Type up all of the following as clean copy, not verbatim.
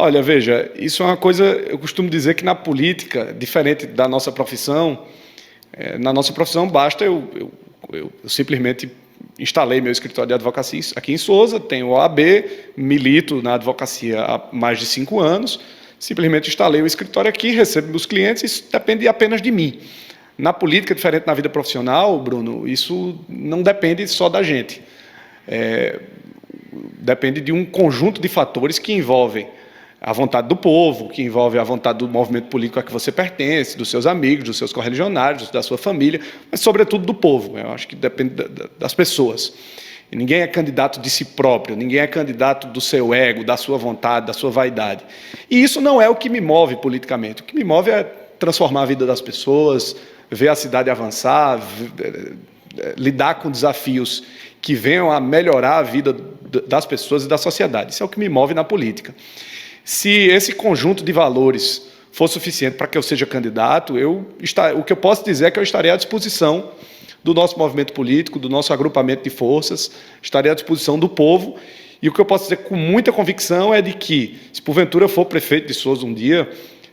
Olha, veja, isso é uma coisa, eu costumo dizer que na política, diferente da nossa profissão, na nossa profissão basta eu simplesmente instalei meu escritório de advocacia aqui em Sousa, tenho OAB, milito na advocacia há mais de 5 anos, simplesmente instalei o escritório aqui, recebo meus clientes, isso depende apenas de mim. Na política, diferente na vida profissional, Bruno, isso não depende só da gente. Depende de um conjunto de fatores que envolvem a vontade do povo, que envolve a vontade do movimento político a que você pertence, dos seus amigos, dos seus correligionários, da sua família, mas, sobretudo, do povo. Eu acho que depende das pessoas. E ninguém é candidato de si próprio, ninguém é candidato do seu ego, da sua vontade, da sua vaidade. E isso não é o que me move politicamente. O que me move é transformar a vida das pessoas, ver a cidade avançar, lidar com desafios que venham a melhorar a vida das pessoas e da sociedade. Isso é o que me move na política. Se esse conjunto de valores for suficiente para que eu seja candidato, o que eu posso dizer é que eu estarei à disposição do nosso movimento político, do nosso agrupamento de forças, estarei à disposição do povo, e o que eu posso dizer com muita convicção é de que, se porventura eu for prefeito de Sousa um dia,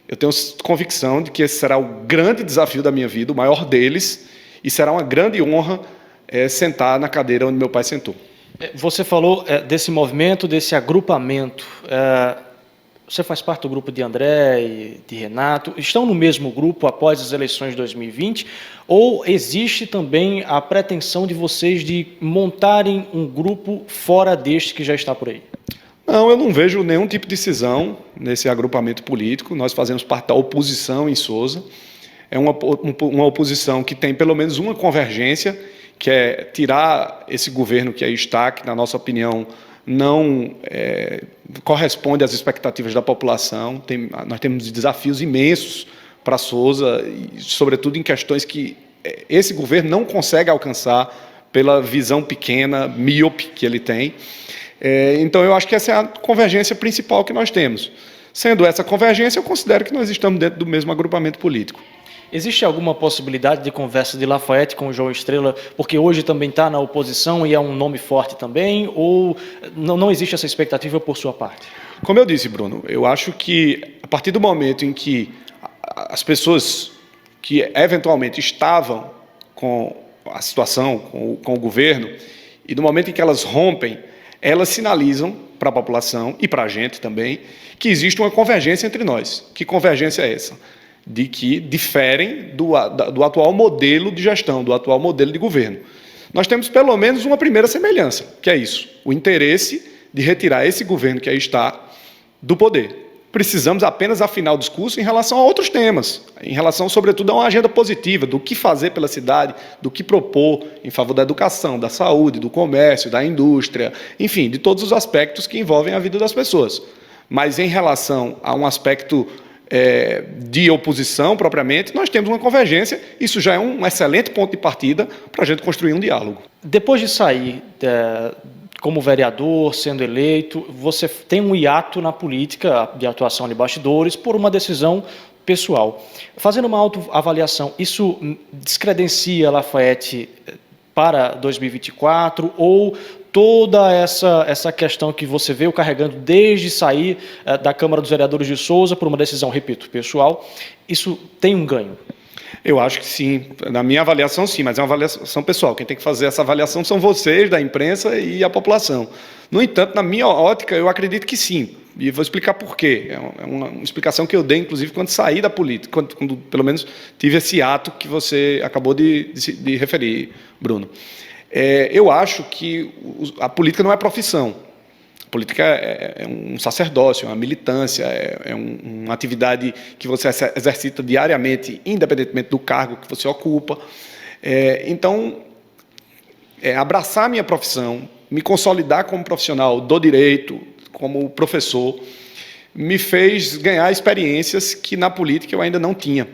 eu tenho convicção de que esse será o grande desafio da minha vida, o maior deles, e será uma grande honra sentar na cadeira onde meu pai sentou. Você falou desse movimento, desse agrupamento. Você faz parte do grupo de André e de Renato. Estão no mesmo grupo após as eleições de 2020? Ou existe também a pretensão de vocês de montarem um grupo fora deste que já está por aí? Não, eu não vejo nenhum tipo de cisão nesse agrupamento político. Nós fazemos parte da oposição em Sousa. É uma oposição que tem pelo menos uma convergência, que é tirar esse governo que aí está, que, na nossa opinião, não corresponde às expectativas da população. Nós temos desafios imensos para Sousa, e, sobretudo, em questões que esse governo não consegue alcançar pela visão pequena, míope que ele tem. Então, eu acho que essa é a convergência principal que nós temos. Sendo essa convergência, eu considero que nós estamos dentro do mesmo agrupamento político. Existe alguma possibilidade de conversa de Lafaiete com o João Estrela, porque hoje também está na oposição e é um nome forte também, ou não existe essa expectativa por sua parte? Como eu disse, Bruno, eu acho que a partir do momento em que as pessoas que eventualmente estavam com a situação, com o governo, e no momento em que elas rompem, elas sinalizam para a população e para a gente também que existe uma convergência entre nós. Que convergência é essa? De que diferem do atual modelo de gestão, do atual modelo de governo. Nós temos pelo menos uma primeira semelhança, que é isso, o interesse de retirar esse governo que aí está do poder. Precisamos apenas afinar o discurso em relação a outros temas, em relação, sobretudo, a uma agenda positiva, do que fazer pela cidade, do que propor em favor da educação, da saúde, do comércio, da indústria, enfim, de todos os aspectos que envolvem a vida das pessoas. Mas, em relação a um aspecto de oposição, propriamente, nós temos uma convergência. Isso já é um excelente ponto de partida para a gente construir um diálogo. Depois de sair como vereador, sendo eleito, você tem um hiato na política de atuação de bastidores por uma decisão pessoal. Fazendo uma autoavaliação, isso descredencia Lafaiete para 2024 ou toda essa questão que você veio carregando desde sair da Câmara dos Vereadores de Sousa por uma decisão, repito, pessoal, isso tem um ganho? Eu acho que sim. Na minha avaliação, sim, mas é uma avaliação pessoal. Quem tem que fazer essa avaliação são vocês, da imprensa e a população. No entanto, na minha ótica, eu acredito que sim. E vou explicar por quê. É uma explicação que eu dei, inclusive, quando saí da política, quando pelo menos tive esse ato que você acabou de referir, Bruno. Eu acho que a política não é profissão. A política é um sacerdócio, é uma militância, é uma atividade que você exercita diariamente, independentemente do cargo que você ocupa. Então, abraçar a minha profissão, me consolidar como profissional do direito, como professor, me fez ganhar experiências que na política eu ainda não tinha.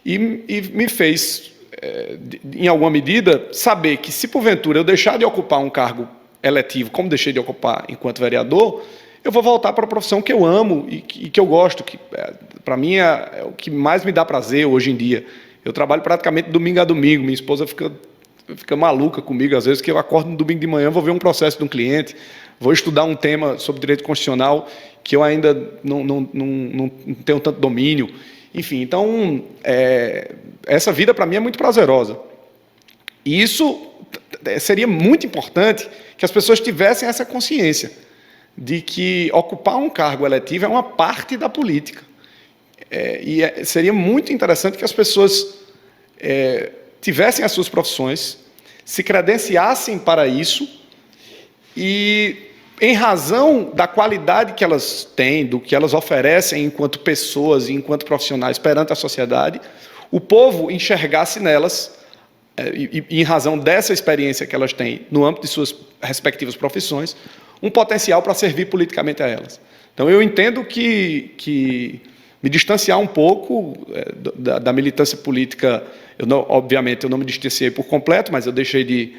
E me fez, em alguma medida, saber que se porventura eu deixar de ocupar um cargo eletivo, como deixei de ocupar enquanto vereador, eu vou voltar para a profissão que eu amo e que eu gosto, que para mim é o que mais me dá prazer hoje em dia. Eu trabalho praticamente domingo a domingo, minha esposa fica fica maluca comigo, às vezes, que eu acordo no domingo de manhã, vou ver um processo de um cliente, vou estudar um tema sobre direito constitucional que eu ainda não tenho tanto domínio. Enfim, então, essa vida, para mim, é muito prazerosa. E isso seria muito importante que as pessoas tivessem essa consciência de que ocupar um cargo eletivo é uma parte da política. Seria muito interessante que as pessoas tivessem as suas profissões, se credenciassem para isso e, em razão da qualidade que elas têm, do que elas oferecem enquanto pessoas e enquanto profissionais perante a sociedade, o povo enxergasse nelas, em razão dessa experiência que elas têm no âmbito de suas respectivas profissões, um potencial para servir politicamente a elas. Então, eu entendo que me distanciar um pouco da militância política, obviamente, eu não me distanciei por completo, mas eu deixei de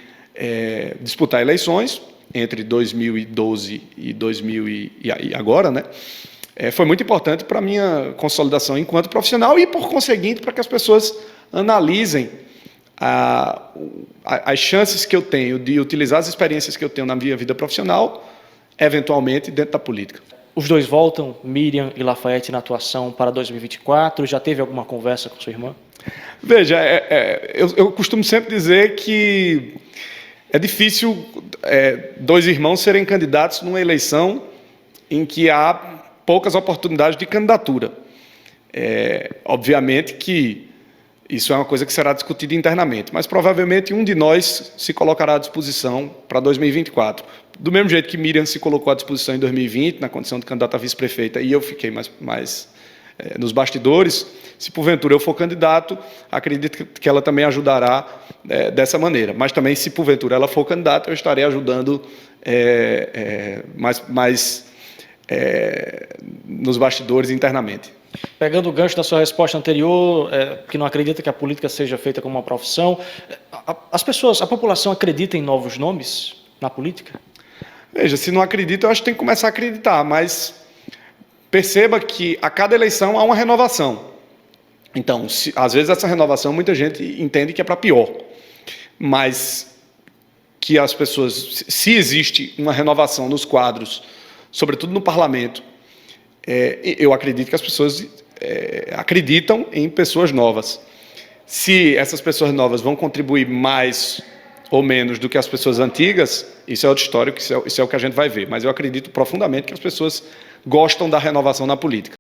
disputar eleições entre 2012 e agora, né? Foi muito importante para a minha consolidação enquanto profissional e, por conseguinte, para que as pessoas analisem as chances que eu tenho de utilizar as experiências que eu tenho na minha vida profissional, eventualmente, dentro da política. Os dois voltam, Miriam e Lafayette, na atuação para 2024? Já teve alguma conversa com sua irmã? Veja, eu costumo sempre dizer que é difícil dois irmãos serem candidatos numa eleição em que há poucas oportunidades de candidatura. Obviamente que isso é uma coisa que será discutida internamente, mas provavelmente um de nós se colocará à disposição para 2024. Do mesmo jeito que Miriam se colocou à disposição em 2020, na condição de candidata a vice-prefeita, e eu fiquei mais nos bastidores, se porventura eu for candidato, acredito que ela também ajudará dessa maneira. Mas também, se porventura ela for candidata, eu estarei ajudando nos bastidores internamente. Pegando o gancho da sua resposta anterior, que não acredita que a política seja feita como uma profissão, a população acredita em novos nomes na política? Veja, se não acredita, eu acho que tem que começar a acreditar, mas perceba que a cada eleição há uma renovação. Então, às vezes essa renovação muita gente entende que é para pior, mas que as pessoas, se existe uma renovação nos quadros, sobretudo no parlamento, eu acredito que as pessoas acreditam em pessoas novas. Se essas pessoas novas vão contribuir mais ou menos do que as pessoas antigas, isso é outra história, isso é o que a gente vai ver. Mas eu acredito profundamente que as pessoas gostam da renovação na política.